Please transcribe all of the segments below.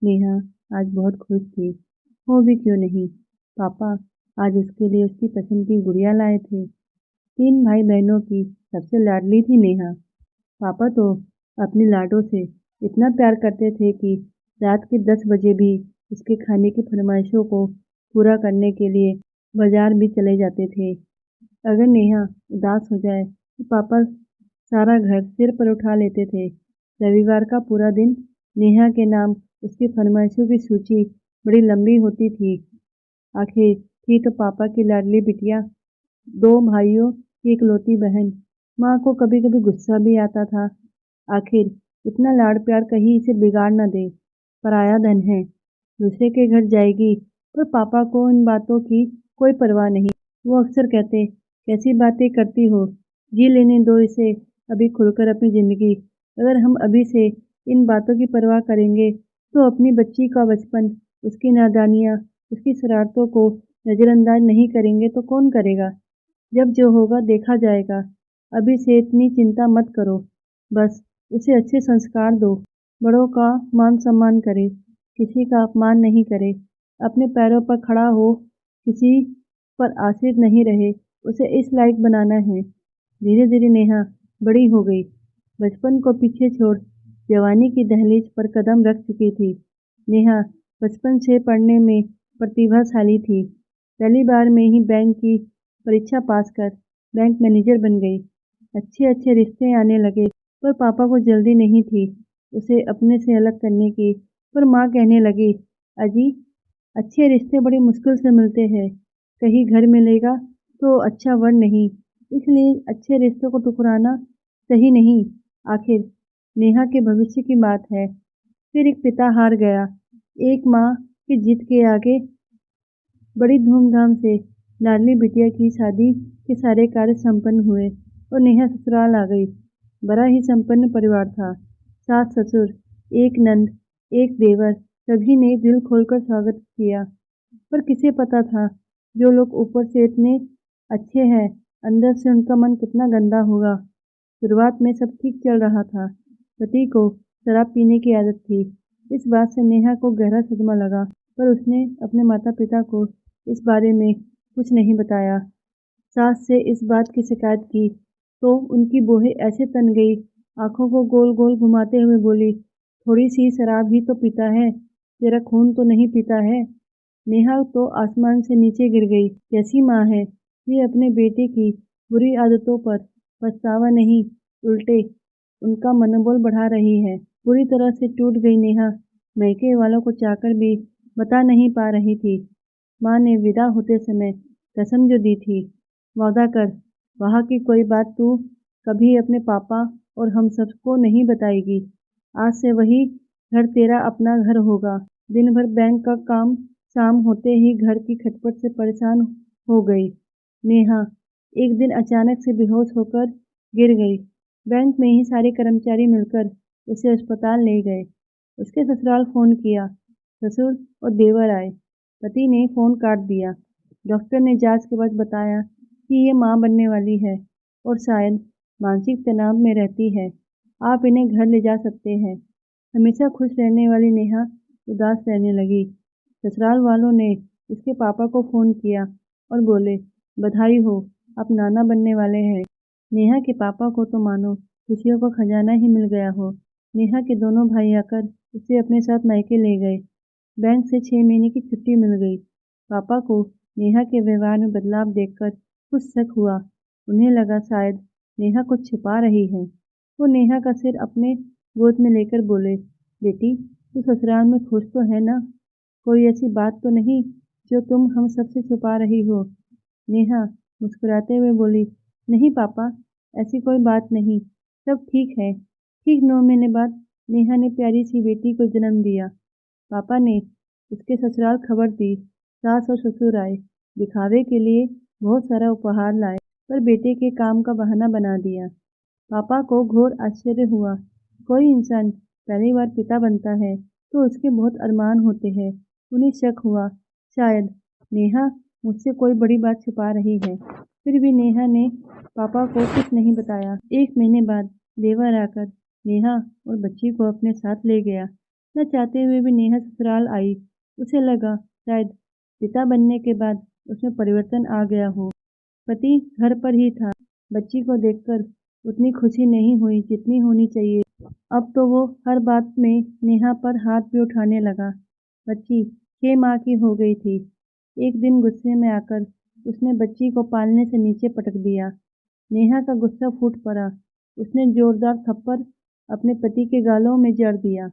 नेहा आज बहुत खुश थी। हो भी क्यों नहीं। पापा आज उसके लिए उसकी पसंद की गुड़िया लाए थे। तीन भाई बहनों की सबसे लाडली थी नेहा। पापा तो अपने लाडों से इतना प्यार करते थे कि रात के 10 बजे भी उसके खाने की फरमाइशों को पूरा करने के लिए बाजार भी चले जाते थे। अगर नेहा उदास हो जाए तो पापा सारा घर सिर पर उठा लेते थे। रविवार का पूरा दिन नेहा के नाम उसकी फरमाइशों की सूची बड़ी लंबी होती थी। आखिर थी तो पापा की लाडली बिटिया, दो भाइयों की इकलौती बहन। माँ को कभी कभी गुस्सा भी आता था। आखिर इतना लाड प्यार कहीं इसे बिगाड़ न दे। पराया धन है, दूसरे के घर जाएगी। पर पापा को इन बातों की कोई परवाह नहीं। वो अक्सर कहते, कैसी बातें करती हो, जी लेने दो इसे अभी खुलकर अपनी जिंदगी। अगर हम अभी से इन बातों की परवाह करेंगे तो अपनी बच्ची का बचपन, उसकी नादानियाँ, उसकी शरारतों को नज़रअंदाज नहीं करेंगे तो कौन करेगा। जब जो होगा देखा जाएगा। अभी से इतनी चिंता मत करो। बस उसे अच्छे संस्कार दो। बड़ों का मान सम्मान करे, किसी का अपमान नहीं करे, अपने पैरों पर खड़ा हो, किसी पर आश्रित नहीं रहे। उसे इस लायक बनाना है। धीरे धीरे नेहा बड़ी हो गई। बचपन को पीछे छोड़ जवानी की दहलीज पर कदम रख चुकी थी। नेहा बचपन से पढ़ने में प्रतिभाशाली थी। पहली बार में ही बैंक की परीक्षा पास कर बैंक मैनेजर बन गई। अच्छे अच्छे रिश्ते आने लगे। पर पापा को जल्दी नहीं थी उसे अपने से अलग करने की। पर माँ कहने लगी, अजी अच्छे रिश्ते बड़ी मुश्किल से मिलते हैं। कहीं घर मिलेगा तो अच्छा वर नहीं, इसलिए अच्छे रिश्तों को ठुकराना सही नहीं। आखिर नेहा के भविष्य की बात है। फिर एक पिता हार गया। एक माँ की जिद के आगे बड़ी धूमधाम से लाडली बिटिया की शादी के सारे कार्य संपन्न हुए और नेहा ससुराल आ गई। बड़ा ही संपन्न परिवार था। सास ससुर, एक नंद, एक देवर, सभी ने दिल खोलकर स्वागत किया। पर किसे पता था जो लोग ऊपर से इतने अच्छे हैं, अंदर से उनका मन कितना गंदा होगा। शुरुआत में सब ठीक चल रहा था। पति को शराब पीने की आदत थी। इस बात से नेहा को गहरा सदमा लगा। पर उसने अपने माता पिता को इस बारे में कुछ नहीं बताया। सास से इस बात की शिकायत की तो उनकी बोहें ऐसे तन गई, आंखों को गोल गोल घुमाते हुए बोली, थोड़ी सी शराब ही तो पीता है, तेरा खून तो नहीं पीता है। नेहा तो आसमान से नीचे गिर गई। कैसी माँ है ये, अपने बेटे की बुरी आदतों पर पछतावा नहीं, उल्टे उनका मनोबल बढ़ा रही है। पूरी तरह से टूट गई नेहा मायके वालों को चाहकर भी बता नहीं पा रही थी। माँ ने विदा होते समय कसम जो दी थी, वादा कर वहाँ की कोई बात तू कभी अपने पापा और हम सबको नहीं बताएगी। आज से वही घर तेरा अपना घर होगा। दिन भर बैंक का काम, शाम होते ही घर की खटपट से परेशान हो गई। नेहा एक दिन अचानक से बेहोश होकर गिर गई। बैंक में ही सारे कर्मचारी मिलकर उसे अस्पताल ले गए। उसके ससुराल फोन किया। ससुर और देवर आए। पति ने फोन काट दिया। डॉक्टर ने जांच के बाद बताया कि ये मां बनने वाली है और शायद मानसिक तनाव में रहती है। आप इन्हें घर ले जा सकते हैं। हमेशा खुश रहने वाली नेहा उदास रहने लगी। ससुराल वालों ने उसके पापा को फोन किया और बोले, बधाई हो, आप नाना बनने वाले हैं। नेहा के पापा को तो मानो खुशियों का खजाना ही मिल गया हो। नेहा के दोनों भाई आकर उसे अपने साथ मायके ले गए। बैंक से 6 महीने की छुट्टी मिल गई। पापा को नेहा के व्यवहार में बदलाव देखकर कुछ शक हुआ। उन्हें लगा शायद नेहा कुछ छुपा रही है। वो नेहा का सिर अपने गोद में लेकर बोले, बेटी तू ससुराल में खुश तो है ना? कोई ऐसी बात तो नहीं जो तुम हम सबसे छुपा रही हो? नेहा मुस्कुराते हुए बोली, नहीं पापा, ऐसी कोई बात नहीं, सब ठीक है। ठीक 9 महीने बाद नेहा ने प्यारी सी बेटी को जन्म दिया। पापा ने उसके ससुराल खबर दी। सास और ससुर आए। दिखावे के लिए बहुत सारा उपहार लाए, पर बेटे के काम का बहाना बना दिया। पापा को घोर आश्चर्य हुआ। कोई इंसान पहली बार पिता बनता है तो उसके बहुत अरमान होते हैं। उन्हें शक हुआ, शायद नेहा मुझसे कोई बड़ी बात छुपा रही है। फिर भी नेहा ने पापा को कुछ नहीं बताया। 1 महीने बाद देवर आकर नेहा और बच्ची को अपने साथ ले गया। न चाहते हुए भी नेहा ससुराल आई। उसे लगा शायद पिता बनने के बाद उसमें परिवर्तन आ गया हो। पति घर पर ही था। बच्ची को देखकर उतनी खुशी नहीं हुई जितनी होनी चाहिए। अब तो वो हर बात में नेहा पर हाथ भी उठाने लगा। बच्ची 6 माह की हो गई थी। एक दिन गुस्से में आकर उसने बच्ची को पालने से नीचे पटक दिया। नेहा का गुस्सा फूट पड़ा। उसने जोरदार थप्पड़ अपने पति के गालों में जड़ दिया।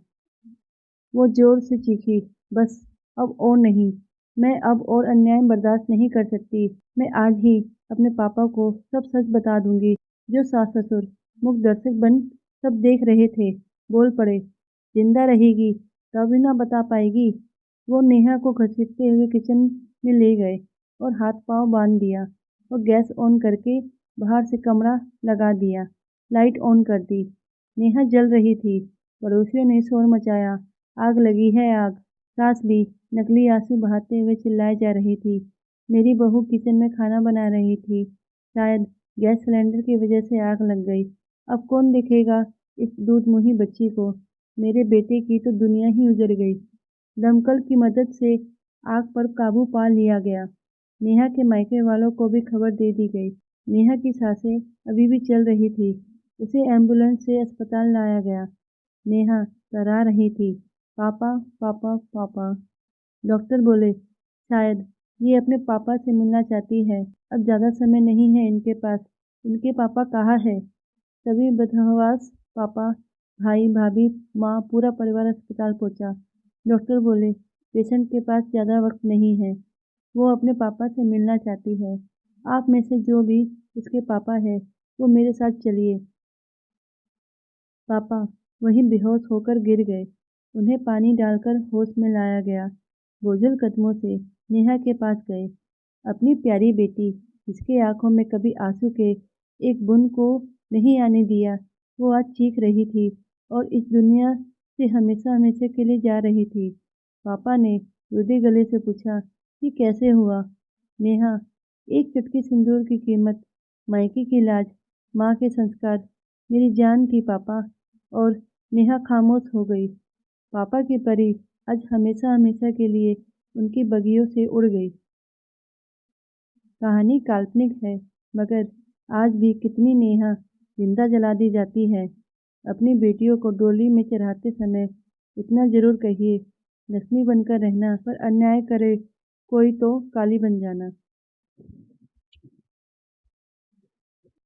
वो जोर से चीखी, बस अब और नहीं। मैं अब और अन्याय बर्दाश्त नहीं कर सकती। मैं आज ही अपने पापा को सब सच बता दूंगी। जो सास-ससुर मूक दर्शक बन सब देख रहे थे, बोल पड़े, जिंदा रहेगी तो भी ना बता पाएगी। वो नेहा को घसीटते हुए किचन में ले गए और हाथ-पांव बांध दिया और गैस ऑन करके बाहर से कमरा लगा दिया। लाइट ऑन कर दी। नेहा जल रही थी। पड़ोसियों ने शोर मचाया, आग लगी है आग। सास भी नकली आंसू बहाते हुए चिल्लाए जा रही थी। मेरी बहू किचन में खाना बना रही थी। शायद गैस सिलेंडर की वजह से आग लग गई। अब कौन देखेगा इस दूधमुंही बच्ची को। मेरे बेटे की तो दुनिया ही उजड़ गई। दमकल की मदद से आग पर काबू पा लिया गया। नेहा के मायके वालों को भी खबर दे दी गई। नेहा की सांसें अभी भी चल रही थी। उसे एम्बुलेंस से अस्पताल लाया गया। नेहा तरा रही थी, पापा पापा पापा। डॉक्टर बोले, शायद ये अपने पापा से मिलना चाहती है। अब ज्यादा समय नहीं है इनके पास। इनके पापा कहाँ है। सभी बदहवास पापा, भाई भाभी, माँ, पूरा परिवार अस्पताल पहुंचा। डॉक्टर बोले, पेशेंट के पास ज्यादा वक्त नहीं है। वो अपने पापा से मिलना चाहती है। आप में से जो भी इसके पापा है वो मेरे साथ चलिए। पापा वहीं बेहोश होकर गिर गए। उन्हें पानी डालकर होश में लाया गया। बोझल कदमों से नेहा के पास गए। अपनी प्यारी बेटी, जिसकी आंखों में कभी आंसू के एक बूंद को नहीं आने दिया, वो आज चीख रही थी और इस दुनिया से हमेशा हमेशा के लिए जा रही थी। पापा ने रुदे गले से पूछा कि कैसे हुआ। नेहा, एक चुटकी सिंदूर की कीमत, मायके की लाज, माँ के संस्कार, मेरी जान थी पापा। और नेहा खामोश हो गई। पापा की परी आज हमेशा हमेशा के लिए उनकी बगियों से उड़ गई। कहानी काल्पनिक है, मगर आज भी कितनी नेहा जिंदा जला दी जाती है। अपनी बेटियों को डोली में चढ़ाते समय इतना जरूर कहिए, लक्ष्मी बनकर रहना, पर अन्याय करे कोई तो काली बन जाना।